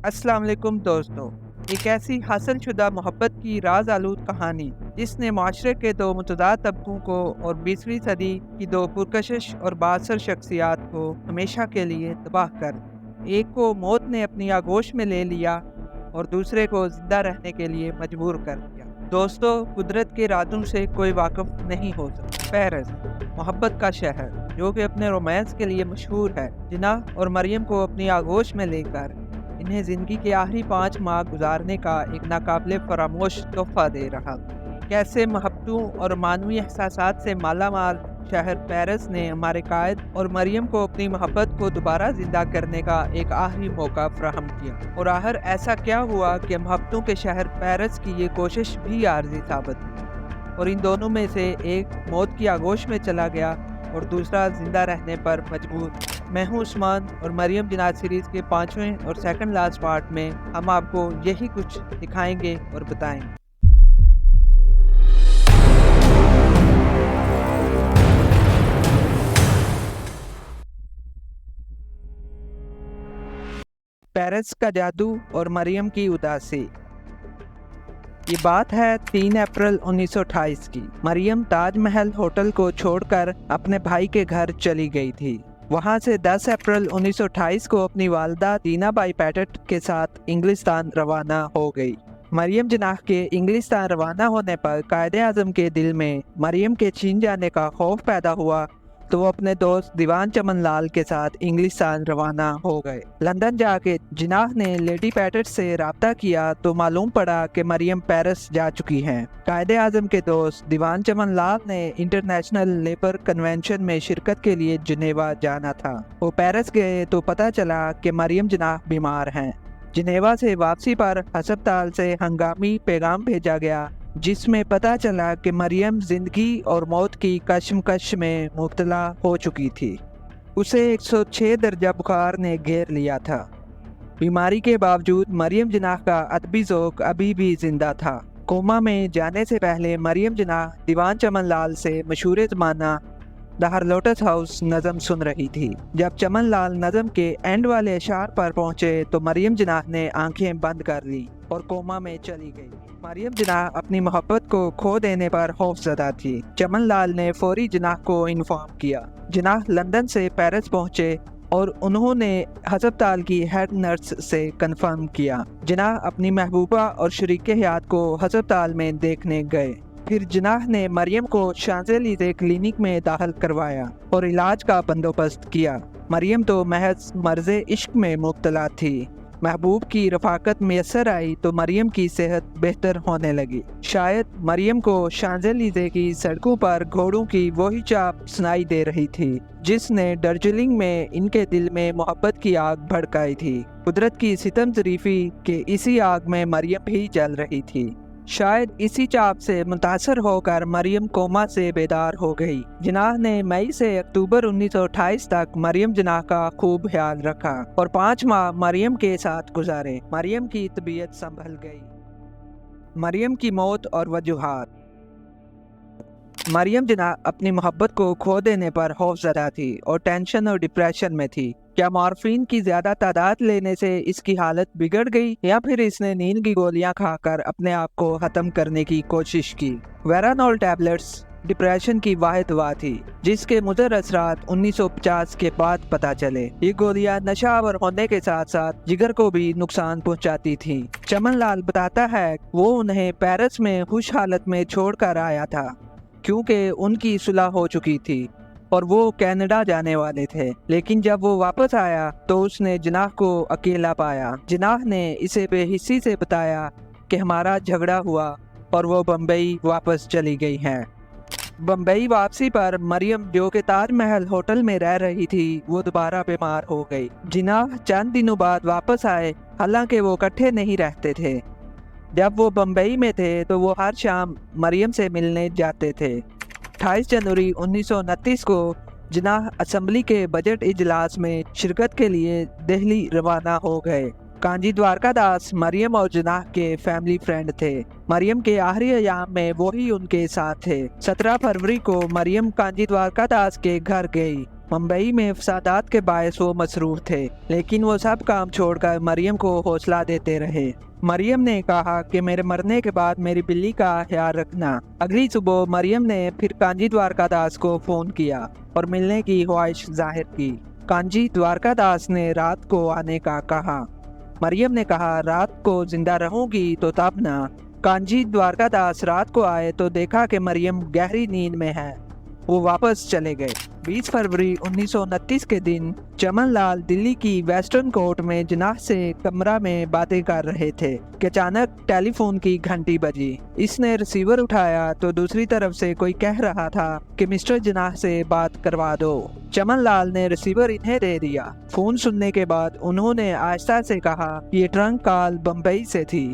अस्सलाम वालेकुम दोस्तों। एक ऐसी हासिल शुदा मोहब्बत की राज आलूद कहानी जिसने माशरे के दो मुतदाद तबकों को और 20वीं सदी की दो पुरकशिश और बासर शख्सियात को हमेशा के लिए तबाह कर एक को मौत ने अपनी आगोश में ले लिया और दूसरे को जिंदा रहने के लिए मजबूर कर दिया। दोस्तों, कुदरत के रातों से कोई वाकिफ नहीं हो सकता। पेरिस, मोहब्बत का शहर जो कि अपने रोमांस के लिए मशहूर है, जिनाह और मरियम को अपनी आगोश में लेकर इन्हें ज़िंदगी के आखिरी 5 माह गुजारने का एक नाकाबिले फरामोश तोहफा दे रहा। कैसे मोहब्बतों और मानवी एहसासात से माला माल शहर पेरिस ने हमारे कायद और मरियम को अपनी मोहब्बत को दोबारा जिंदा करने का एक आखिरी मौका फराहम किया। और आखिर ऐसा क्या हुआ कि मोहब्बतों के शहर पेरिस की ये कोशिश भी आर्जी साबित हुई और इन दोनों में से एक मौत की आगोश में चला गया और दूसरा जिंदा रहने पर मजबूर। मैं हूं उस्मान और मरियम जिनाह सीरीज़ के 5वें और सेकंड लास्ट पार्ट में हम आपको यही कुछ दिखाएंगे और बताएंगे। पेरिस का जादू और मरियम की उदासी। ये बात है 3 अप्रैल 1928 की। मरियम ताजमहल होटल को छोड़कर अपने भाई के घर चली गई थी। वहां से 10 अप्रैल 1928 को अपनी वालदा दीना बाई पैटेट के साथ इंग्लिस्तान रवाना हो गई। मरियम जिनाह के इंग्लिस्तान रवाना होने पर कायदे आजम के दिल में मरियम के छीन जाने का खौफ पैदा हुआ, तो वो अपने दोस्त दीवान चमन लाल के साथ इंग्लिस्तान रवाना हो गए। लंदन जाके जिनाह ने लेडी पैटेट से राब्ता किया तो मालूम पड़ा कि मरियम पेरिस जा चुकी हैं। कायदे आजम के दोस्त दीवान चमन लाल ने इंटरनेशनल लेबर कन्वेंशन में शिरकत के लिए जिनेवा जाना था। वो पेरिस गए तो पता चला कि मरियम जिनाह बीमार हैं। जिनेवा से वापसी पर अस्पताल से हंगामी पैगाम भेजा गया जिसमें पता चला कि मरियम जिंदगी और मौत की कश्मकश में मुब्तला हो चुकी थी। उसे 106 दर्जा बुखार ने घेर लिया था। बीमारी के बावजूद मरियम जिनाह का अदबी ज़ौक़ अभी भी जिंदा था। कोमा में जाने से पहले मरियम जिनाह दीवान चमन लाल से मशहूर ज़माना द हार्लोट्स हाउस नज़म सुन रही थी। जब चमन लाल नज़म के एंड वाले अशार पर पहुंचे तो मरियम जिनाह ने आंखें बंद कर ली और कोमा में चली गई। मरियम जिनाह अपनी मोहब्बत को खो देने पर खौफजदा थी। चमन लाल ने फौरी जिनाह को इन्फॉर्म किया। जिनाह लंदन से पेरिस पहुंचे और उन्होंने अस्पताल की हेड नर्स से कंफर्म किया। जिनाह अपनी महबूबा और शरीक हयात को अस्पताल में देखने गए। फिर जिनाह ने मरियम को शांज़ेलीज़े क्लिनिक में दाखिल करवाया और इलाज का बंदोबस्त किया। मरियम तो महज मर्ज़े इश्क में मुब्तला थी। महबूब की रफाकत मैसर आई तो मरियम की सेहत बेहतर होने लगी। शायद मरियम को शांज़ेलीज़े की सड़कों पर घोड़ों की वही चाप सुनाई दे रही थी जिसने दार्जिलिंग में इनके दिल में मोहब्बत की आग भड़काई थी। कुदरत की सितम ज़रीफ़ी के इसी आग में मरियम भी जल रही थी। शायद इसी चाप से मुतासर होकर मरियम कोमा से बेदार हो गई। जिनाह ने मई से अक्टूबर 1928 तक मरियम जिनाह का खूब ख्याल रखा और 5 माह मरियम के साथ गुजारे। मरियम की तबीयत संभल गई। मरियम की मौत और वजूहात। मरियम जिनाह अपनी मोहब्बत को खो देने पर खौफजदा थी और टेंशन और डिप्रेशन में थी। क्या मॉर्फिन की ज्यादा तादाद लेने से इसकी हालत बिगड़ गई या फिर इसने नींद की गोलियां खाकर अपने आप को खत्म करने की कोशिश की? वेरानोल टैबलेट्स डिप्रेशन की वाहिद दवा थी जिसके मुदर असरात 1950 के बाद पता चले। ये गोलियां नशावर होने के साथ साथ जिगर को भी नुकसान पहुंचाती थी। चमन लाल बताता है वो उन्हें पेरिस में खुश हालत में छोड़कर आया था क्योंकि उनकी सुलह हो चुकी थी और वो कनाडा जाने वाले थे। लेकिन जब वो वापस आया तो उसने जिनाह को अकेला पाया। जिनाह ने इसे बेहिस्सी से बताया कि हमारा झगड़ा हुआ और वो बम्बई वापस चली गई हैं। बम्बई वापसी पर मरियम जो कि ताजमहल होटल में रह रही थी वो दोबारा बीमार हो गई। जिनाह चंद दिनों बाद वापस आए, हालांकि वो इकट्ठे नहीं रहते थे। जब वो बम्बई में थे तो वो हर शाम मरियम से मिलने जाते थे। 28 जनवरी 1929 को जिनाह असम्बली के बजट इजलास में शिरकत के लिए दिल्ली रवाना हो गए। कांजी द्वारकादास मरियम और जिनाह के फैमिली फ्रेंड थे। मरियम के आखिरी अयाम में वही उनके साथ थे। 17 फरवरी को मरियम कांजी द्वारकादास के घर गई मुंबई में फसादात के बायस वो मसरूफ थे, लेकिन वो सब काम छोड़कर मरियम को हौसला देते रहे। मरियम ने कहा कि मेरे मरने के बाद मेरी बिल्ली का ख्याल रखना। अगली सुबह मरियम ने फिर कांजी द्वारकादास को फ़ोन किया और मिलने की ख्वाहिश जाहिर की। कांजी द्वारकादास ने रात को आने का कहा। मरियम ने कहा, रात को जिंदा रहूंगी तो तब ना। कांजी द्वारकादास रात को आए तो देखा कि मरियम गहरी नींद में है। वो वापस चले गए। 20 फरवरी 1929 के दिन चमन लाल दिल्ली की वेस्टर्न कोर्ट में जिनाह से कमरा में बातें कर रहे थे कि अचानक टेलीफोन की घंटी बजी। इसने रिसीवर उठाया तो दूसरी तरफ से कोई कह रहा था कि मिस्टर जिनाह से बात करवा दो। चमन लाल ने रिसीवर इन्हें दे दिया। फोन सुनने के बाद उन्होंने आहिस्ता से कहा, ये ट्रंक कॉल बम्बई से थी।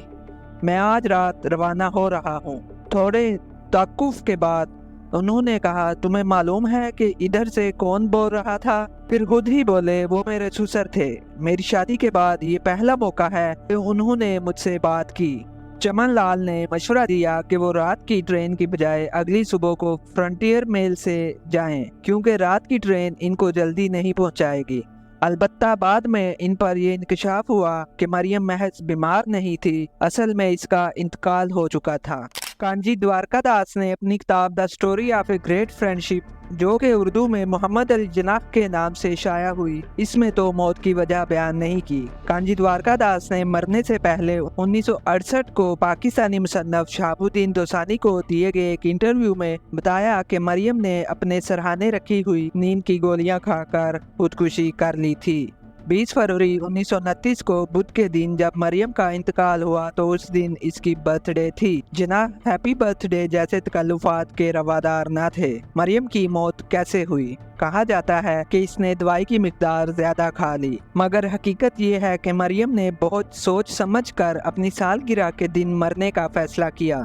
मैं आज रात रवाना हो रहा हूँ। थोड़े तवक्कुफ के बाद उन्होंने कहा, तुम्हें मालूम है कि इधर से कौन बोल रहा था? फिर खुद ही बोले, वो मेरे ससुर थे। मेरी शादी के बाद ये पहला मौका है कि उन्होंने मुझसे बात की। चमन लाल ने मशवरा दिया कि वो रात की ट्रेन की बजाय अगली सुबह को फ्रंटियर मेल से जाएं, क्योंकि रात की ट्रेन इनको जल्दी नहीं पहुंचाएगी। अलबत्ता बाद में इन पर यह इंकशाफ हुआ कि मरियम महज बीमार नहीं थी, असल में इसका इंतकाल हो चुका था। कांजी द्वारकादास ने अपनी किताब the story of a great friendship, जो कि उर्दू में मोहम्मद अली जिनाह के नाम से शाया हुई, इसमें तो मौत की वजह बयान नहीं की। कांजी द्वारकादास ने मरने से पहले 1968 को पाकिस्तानी मुसन्नफ शहाबुद्दीन दोसानी को दिए गए एक इंटरव्यू में बताया कि मरियम ने अपने सरहाने रखी हुई नींद की गोलियां खाकर खुदकुशी कर ली थी। 20 फरवरी 1929 को बुध के दिन जब मरियम का इंतकाल हुआ तो उस दिन इसकी बर्थडे थी। जिनाह हैप्पी बर्थडे जैसे तकल्लुफात के रवादार न थे। मरियम की मौत कैसे हुई? कहा जाता है कि इसने दवाई की मिकदार ज्यादा खा ली, मगर हकीकत ये है कि मरियम ने बहुत सोच समझकर अपनी सालगिरह के दिन मरने का फैसला किया।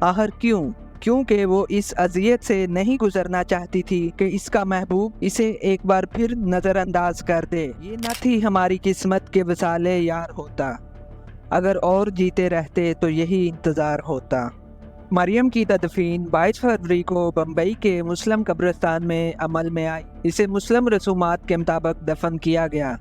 आखिर क्यों? क्योंकि वो इस अजियत से नहीं गुजरना चाहती थी कि इसका महबूब इसे एक बार फिर नज़रअंदाज कर दे। ये न थी हमारी किस्मत के वसाले यार होता, अगर और जीते रहते तो यही इंतज़ार होता। मरियम की तदफीन 22 फरवरी को बम्बई के मुस्लिम कब्रिस्तान में अमल में आई। इसे मुस्लिम रसूमात के मुताबिक दफन किया गया।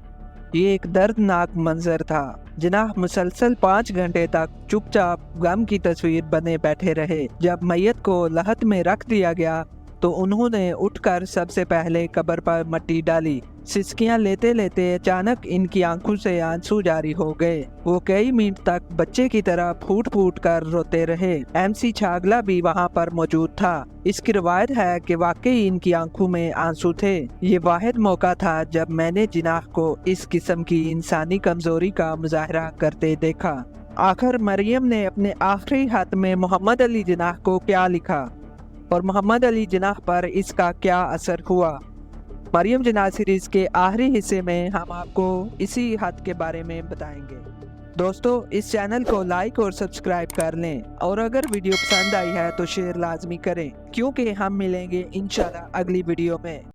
ये एक दर्दनाक मंजर था। जिनाह मुसलसल 5 घंटे तक चुपचाप गम की तस्वीर बने बैठे रहे। जब मैयत को लहद में रख दिया गया तो उन्होंने उठकर सबसे पहले कब्र पर मिट्टी डाली। सिसकियां लेते लेते अचानक इनकी आंखों से आंसू जारी हो गए। वो कई मिनट तक बच्चे की तरह फूट फूट कर रोते रहे। MC छागला भी वहाँ पर मौजूद था। इसकी रवायत है कि वाकई इनकी आंखों में आंसू थे। ये वाहिद मौका था जब मैंने जिनाह को इस किस्म की इंसानी कमजोरी का मुजाहरा करते देखा। आखिर मरियम ने अपने आखिरी खत में मोहम्मद अली जिनाह को क्या लिखा और मोहम्मद अली जिनाह पर इसका क्या असर हुआ? मरियम जिनाह सीरीज के आखिरी हिस्से में हम आपको इसी खत के बारे में बताएंगे। दोस्तों, इस चैनल को लाइक और सब्सक्राइब कर लें और अगर वीडियो पसंद आई है तो शेयर लाजमी करें, क्योंकि हम मिलेंगे इंशाल्लाह अगली वीडियो में।